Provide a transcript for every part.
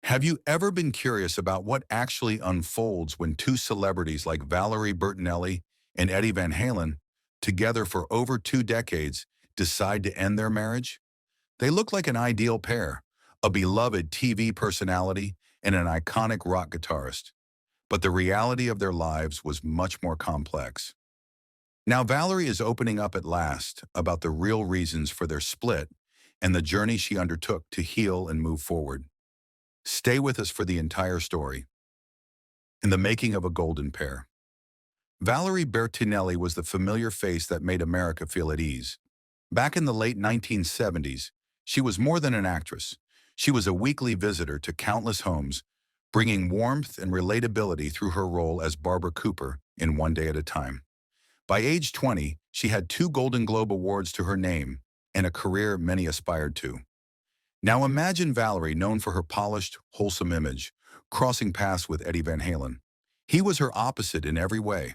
Have you ever been curious about what actually unfolds when two celebrities like Valerie Bertinelli and Eddie Van Halen, together for over 2 decades, decide to end their marriage? They look like an ideal pair, a beloved TV personality and an iconic rock guitarist. But the reality of their lives was much more complex. Now Valerie is opening up at last about the real reasons for their split and the journey she undertook to heal and move forward. Stay with us for the entire story. In the making of a golden pair. Valerie Bertinelli was the familiar face that made America feel at ease. Back in the late 1970s, she was more than an actress. She was a weekly visitor to countless homes, bringing warmth and relatability through her role as Barbara Cooper in One Day at a Time. By age 20, she had 2 Golden Globe Awards to her name and a career many aspired to. Now imagine Valerie, known for her polished, wholesome image, crossing paths with Eddie Van Halen. He was her opposite in every way.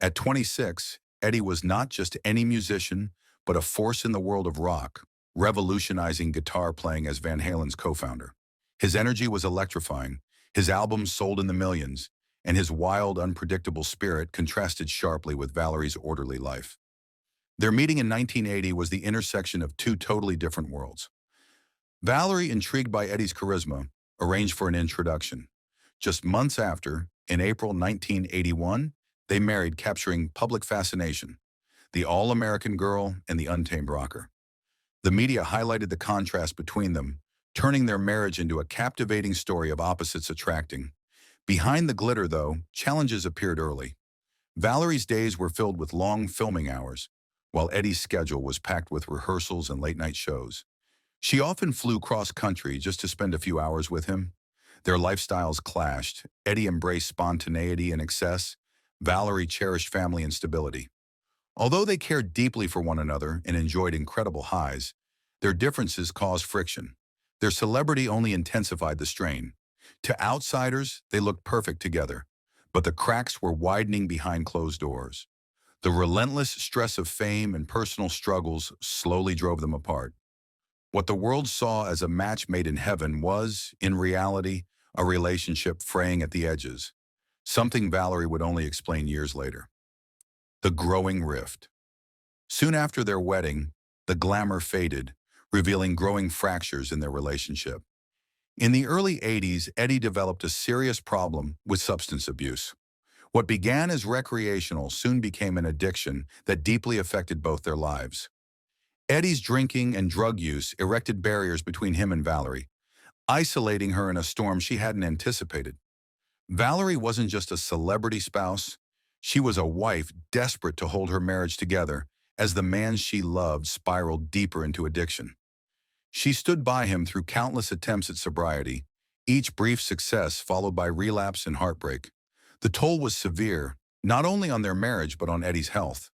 At 26, Eddie was not just any musician, but a force in the world of rock, revolutionizing guitar playing as Van Halen's co-founder. His energy was electrifying, his albums sold in the millions, and his wild, unpredictable spirit contrasted sharply with Valerie's orderly life. Their meeting in 1980 was the intersection of two totally different worlds. Valerie, intrigued by Eddie's charisma, arranged for an introduction. Just months after, in April 1981, they married, capturing public fascination, the all-American girl and the untamed rocker. The media highlighted the contrast between them, turning their marriage into a captivating story of opposites attracting. Behind the glitter, though, challenges appeared early. Valerie's days were filled with long filming hours, while Eddie's schedule was packed with rehearsals and late-night shows. She often flew cross-country just to spend a few hours with him. Their lifestyles clashed. Eddie embraced spontaneity and excess. Valerie cherished family and stability. Although they cared deeply for one another and enjoyed incredible highs, their differences caused friction. Their celebrity only intensified the strain. To outsiders, they looked perfect together, but the cracks were widening behind closed doors. The relentless stress of fame and personal struggles slowly drove them apart. What the world saw as a match made in heaven was, in reality, a relationship fraying at the edges, something Valerie would only explain years later. The growing rift. Soon after their wedding, the glamour faded, revealing growing fractures in their relationship. In the early 80s, Eddie developed a serious problem with substance abuse. What began as recreational soon became an addiction that deeply affected both their lives. Eddie's drinking and drug use erected barriers between him and Valerie, isolating her in a storm she hadn't anticipated. Valerie wasn't just a celebrity spouse, she was a wife desperate to hold her marriage together as the man she loved spiraled deeper into addiction. She stood by him through countless attempts at sobriety, each brief success followed by relapse and heartbreak. The toll was severe, not only on their marriage but on Eddie's health.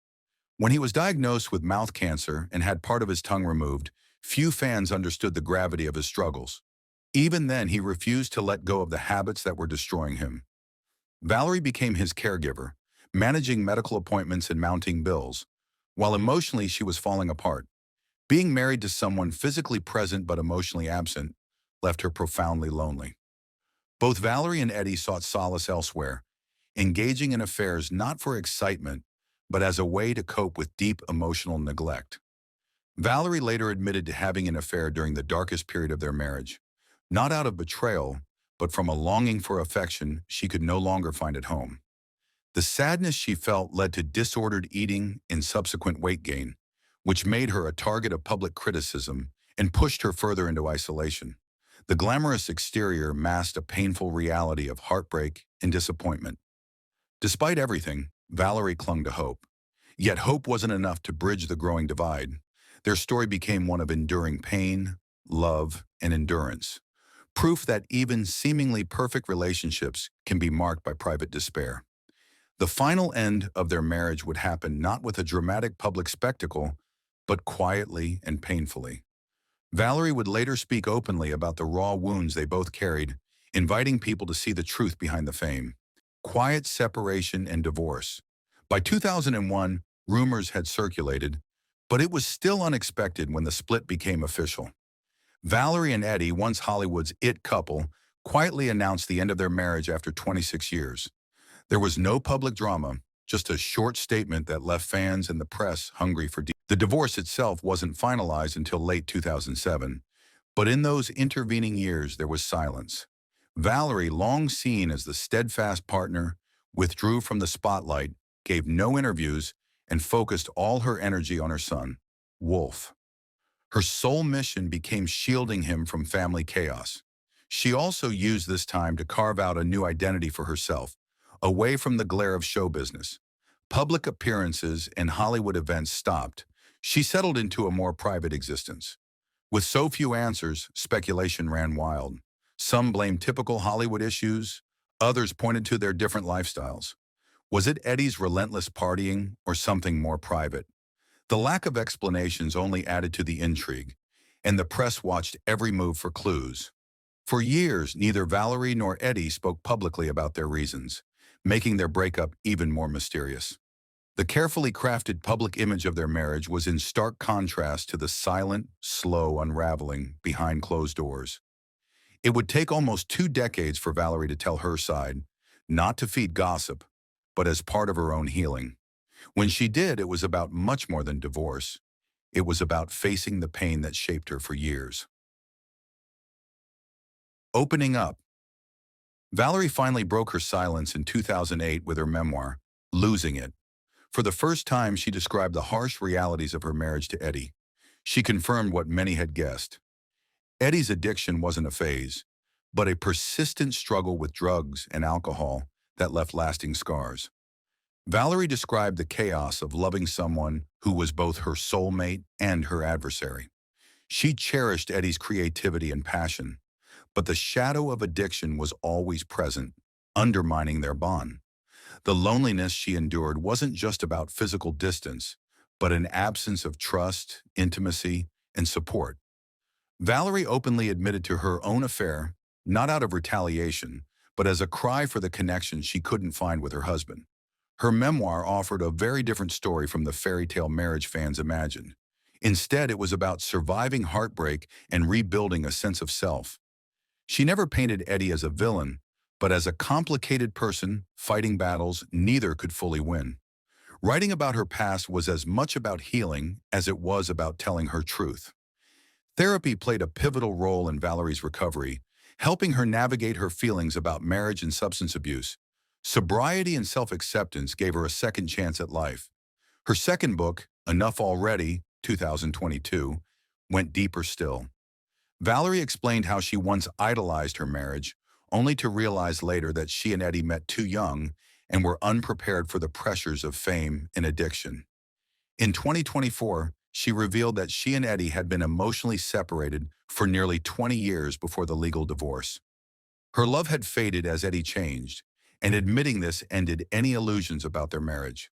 When he was diagnosed with mouth cancer and had part of his tongue removed, few fans understood the gravity of his struggles. Even then, he refused to let go of the habits that were destroying him. Valerie became his caregiver, managing medical appointments and mounting bills, while emotionally she was falling apart. Being married to someone physically present but emotionally absent left her profoundly lonely. Both Valerie and Eddie sought solace elsewhere, engaging in affairs not for excitement, but as a way to cope with deep emotional neglect. Valerie later admitted to having an affair during the darkest period of their marriage, not out of betrayal, but from a longing for affection she could no longer find at home. The sadness she felt led to disordered eating and subsequent weight gain, which made her a target of public criticism and pushed her further into isolation. The glamorous exterior masked a painful reality of heartbreak and disappointment. Despite everything, Valerie clung to hope. Yet hope wasn't enough to bridge the growing divide. Their story became one of enduring pain, love, and endurance, proof that even seemingly perfect relationships can be marked by private despair. The final end of their marriage would happen not with a dramatic public spectacle, but quietly and painfully. Valerie would later speak openly about the raw wounds they both carried, inviting people to see the truth behind the fame. Quiet separation and divorce. By 2001, rumors had circulated, but it was still unexpected when the split became official. Valerie and Eddie, once Hollywood's it couple, quietly announced the end of their marriage after 26 years. There was no public drama, just a short statement that left fans and the press hungry for The divorce itself wasn't finalized until late 2007, but in those intervening years there was silence. Valerie, long seen as the steadfast partner, withdrew from the spotlight, gave no interviews, and focused all her energy on her son, Wolf. Her sole mission became shielding him from family chaos. She also used this time to carve out a new identity for herself, away from the glare of show business. Public appearances and Hollywood events stopped. She settled into a more private existence. With so few answers, speculation ran wild. Some blamed typical Hollywood issues, others pointed to their different lifestyles. Was it Eddie's relentless partying or something more private? The lack of explanations only added to the intrigue, and the press watched every move for clues. For years, neither Valerie nor Eddie spoke publicly about their reasons, making their breakup even more mysterious. The carefully crafted public image of their marriage was in stark contrast to the silent, slow unraveling behind closed doors. It would take almost 2 decades for Valerie to tell her side, not to feed gossip, but as part of her own healing. When she did, it was about much more than divorce. It was about facing the pain that shaped her for years. Opening up. Valerie finally broke her silence in 2008 with her memoir, Losing It. For the first time, she described the harsh realities of her marriage to Eddie. She confirmed what many had guessed. Eddie's addiction wasn't a phase, but a persistent struggle with drugs and alcohol that left lasting scars. Valerie described the chaos of loving someone who was both her soulmate and her adversary. She cherished Eddie's creativity and passion, but the shadow of addiction was always present, undermining their bond. The loneliness she endured wasn't just about physical distance, but an absence of trust, intimacy, and support. Valerie openly admitted to her own affair, not out of retaliation, but as a cry for the connection she couldn't find with her husband. Her memoir offered a very different story from the fairy tale marriage fans imagined. Instead, it was about surviving heartbreak and rebuilding a sense of self. She never painted Eddie as a villain, but as a complicated person fighting battles neither could fully win. Writing about her past was as much about healing as it was about telling her truth. Therapy played a pivotal role in Valerie's recovery, helping her navigate her feelings about marriage and substance abuse. Sobriety and self-acceptance gave her a second chance at life. Her second book, Enough Already, 2022, went deeper still. Valerie explained how she once idolized her marriage, only to realize later that she and Eddie met too young and were unprepared for the pressures of fame and addiction. In 2024, she revealed that she and Eddie had been emotionally separated for nearly 20 years before the legal divorce. Her love had faded as Eddie changed, and admitting this ended any illusions about their marriage.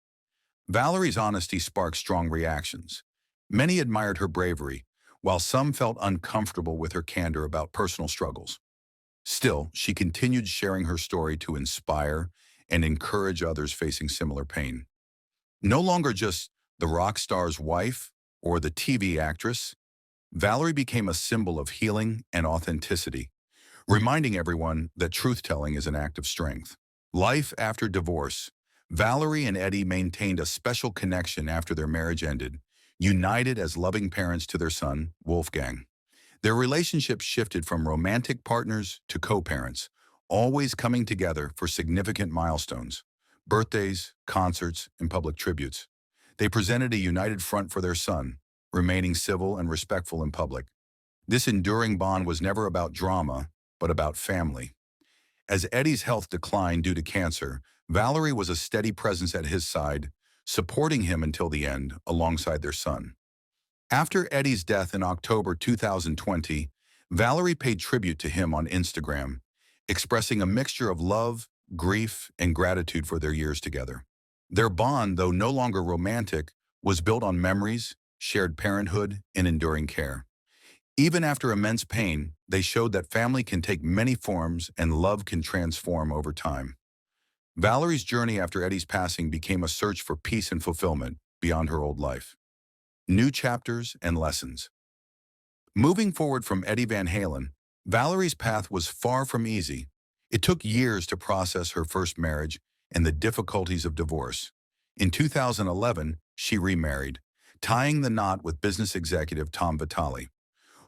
Valerie's honesty sparked strong reactions. Many admired her bravery, while some felt uncomfortable with her candor about personal struggles. Still, she continued sharing her story to inspire and encourage others facing similar pain. No longer just the rock star's wife or the TV actress, Valerie became a symbol of healing and authenticity, reminding everyone that truth-telling is an act of strength. Life after divorce. Valerie and Eddie maintained a special connection after their marriage ended, united as loving parents to their son, Wolfgang. Their relationship shifted from romantic partners to co-parents, always coming together for significant milestones, birthdays, concerts, and public tributes. They presented a united front for their son, remaining civil and respectful in public. This enduring bond was never about drama, but about family. As Eddie's health declined due to cancer, Valerie was a steady presence at his side, supporting him until the end, alongside their son. After Eddie's death in October 2020, Valerie paid tribute to him on Instagram, expressing a mixture of love, grief, and gratitude for their years together. Their bond, though no longer romantic, was built on memories, shared parenthood, and enduring care. Even after immense pain, they showed that family can take many forms and love can transform over time. Valerie's journey after Eddie's passing became a search for peace and fulfillment beyond her old life. New chapters and lessons. Moving forward from Eddie Van Halen, Valerie's path was far from easy. It took years to process her first marriage and the difficulties of divorce. In 2011, she remarried, tying the knot with business executive Tom Vitale.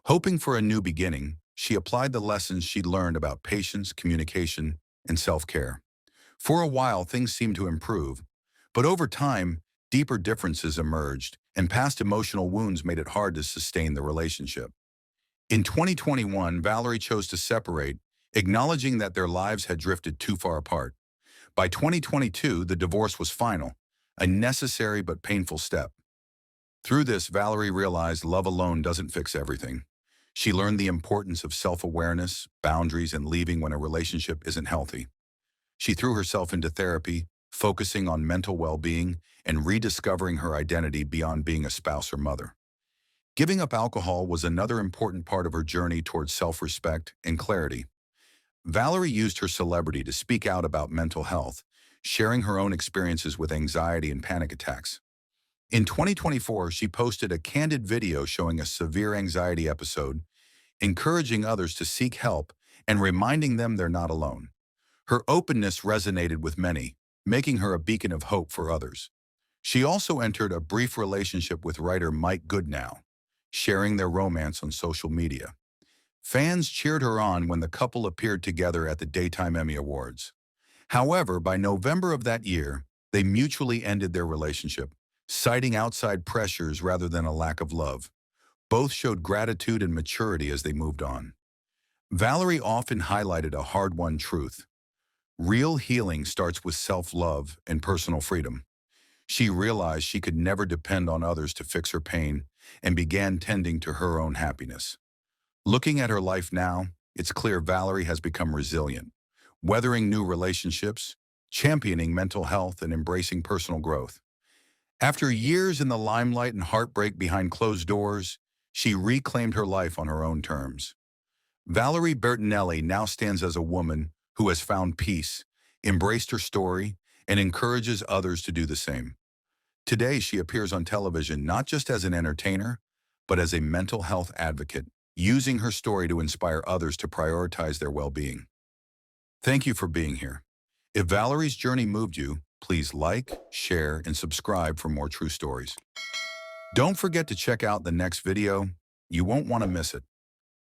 Hoping for a new beginning, she applied the lessons she'd learned about patience, communication, and self-care. For a while, things seemed to improve, but over time, deeper differences emerged, and past emotional wounds made it hard to sustain the relationship. In 2021, Valerie chose to separate, acknowledging that their lives had drifted too far apart. By 2022, the divorce was final, a necessary but painful step. Through this, Valerie realized love alone doesn't fix everything. She learned the importance of self-awareness, boundaries, and leaving when a relationship isn't healthy. She threw herself into therapy, focusing on mental well-being and rediscovering her identity beyond being a spouse or mother. Giving up alcohol was another important part of her journey towards self-respect and clarity. Valerie used her celebrity to speak out about mental health, sharing her own experiences with anxiety and panic attacks. In 2024, she posted a candid video showing a severe anxiety episode, encouraging others to seek help and reminding them they're not alone. Her openness resonated with many, making her a beacon of hope for others. She also entered a brief relationship with writer Mike Goodnow, sharing their romance on social media. Fans cheered her on when the couple appeared together at the Daytime Emmy Awards. However, by November of that year, they mutually ended their relationship, citing outside pressures rather than a lack of love. Both showed gratitude and maturity as they moved on. Valerie often highlighted a hard-won truth. Real healing starts with self-love and personal freedom. She realized she could never depend on others to fix her pain and began tending to her own happiness. Looking at her life now, it's clear Valerie has become resilient, weathering new relationships, championing mental health, and embracing personal growth. After years in the limelight and heartbreak behind closed doors, she reclaimed her life on her own terms. Valerie Bertinelli now stands as a woman who has found peace, embraced her story, and encourages others to do the same. Today, she appears on television not just as an entertainer, but as a mental health advocate, using her story to inspire others to prioritize their well-being. Thank you for being here. If Valerie's journey moved you, please like, share, and subscribe for more true stories. Don't forget to check out the next video. You won't want to miss it.